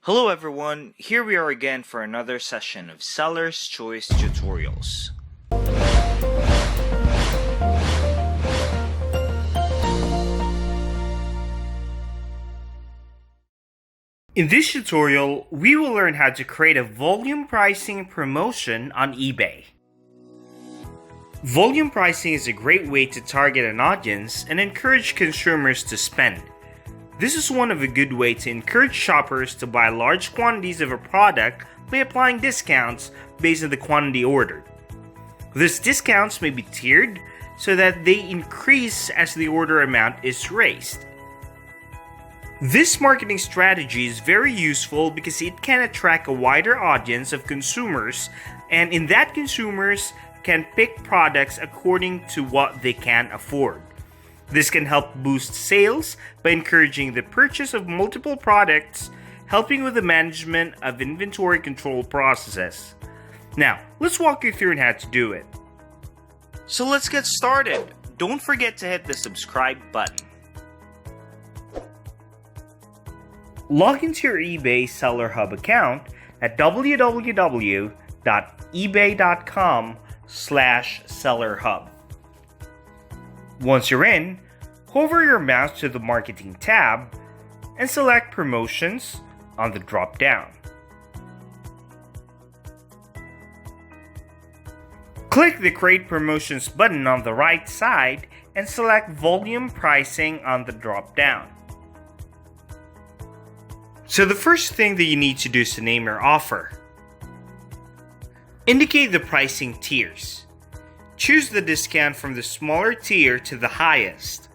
Hello everyone, here we are again for another session of Seller's Choice Tutorials. In this tutorial, we will learn how to create a volume pricing promotion on eBay. Volume pricing is a great way to target an audience and encourage consumers to spend. This is one of a good way to encourage shoppers to buy large quantities of a product by applying discounts based on the quantity ordered. These discounts may be tiered so that they increase as the order amount is raised. This marketing strategy is very useful because it can attract a wider audience of consumers, and in that consumers can pick products according to what they can afford. This can help boost sales by encouraging the purchase of multiple products, helping with the management of inventory control processes. Now, let's walk you through on how to do it. So let's get started. Don't forget to hit the subscribe button. Log into your eBay Seller Hub account at www.ebay.com/sellerhub. Once you're in, hover your mouse to the Marketing tab and select Promotions on the drop-down. Click the Create Promotions button on the right side and select Volume Pricing on the drop-down. So the first thing that you need to do is to name your offer. Indicate the pricing tiers. Choose the discount from the smaller tier to the highest.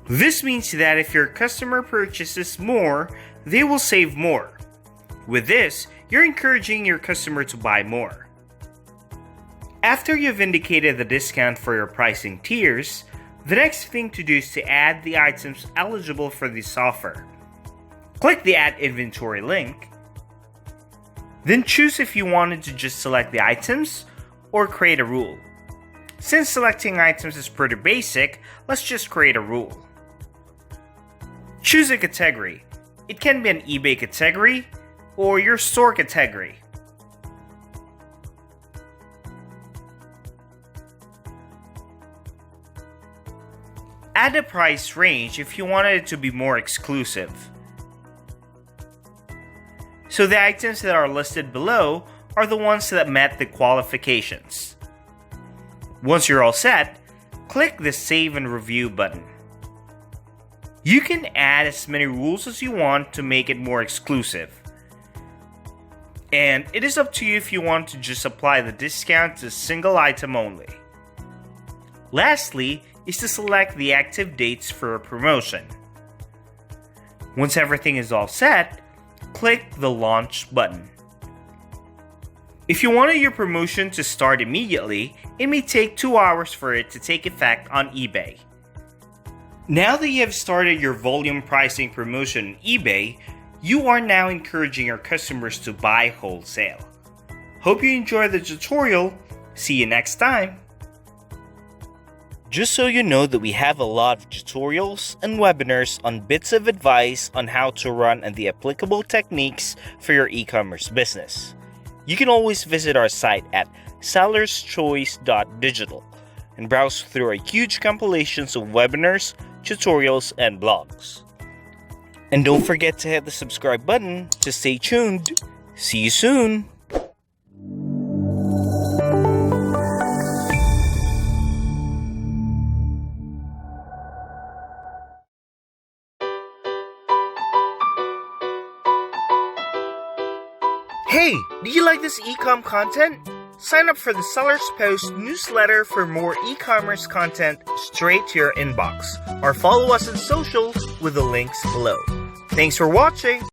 This means that if your customer purchases more, they will save more. With this, you're encouraging your customer to buy more. After you've indicated the discount for your pricing tiers, the next thing to do is to add the items eligible for this offer. Click the Add Inventory link. Then choose if you wanted to just select the items or create a rule. Since selecting items is pretty basic, let's just create a rule. Choose a category. It can be an eBay category or your store category. Add a price range if you wanted it to be more exclusive. So the items that are listed below are the ones that met the qualifications. Once you're all set, click the Save and Review button. You can add as many rules as you want to make it more exclusive. And it is up to you if you want to just apply the discount to a single item only. Lastly is to select the active dates for a promotion. Once everything is all set, click the Launch button. If you wanted your promotion to start immediately, it may take 2 hours for it to take effect on eBay. Now that you have started your volume pricing promotion on eBay, you are now encouraging your customers to buy wholesale. Hope you enjoyed the tutorial. See you next time. Just so you know that we have a lot of tutorials and webinars on bits of advice on how to run and the applicable techniques for your e-commerce business. You can always visit our site at sellerschoice.digital and browse through our huge compilations of webinars, tutorials, and blogs. And don't forget to hit the subscribe button to stay tuned. See you soon! Hey, do you like this e-com content? Sign up for the Sellers Post newsletter for more e-commerce content straight to your inbox, or follow us on socials with the links below. Thanks for watching!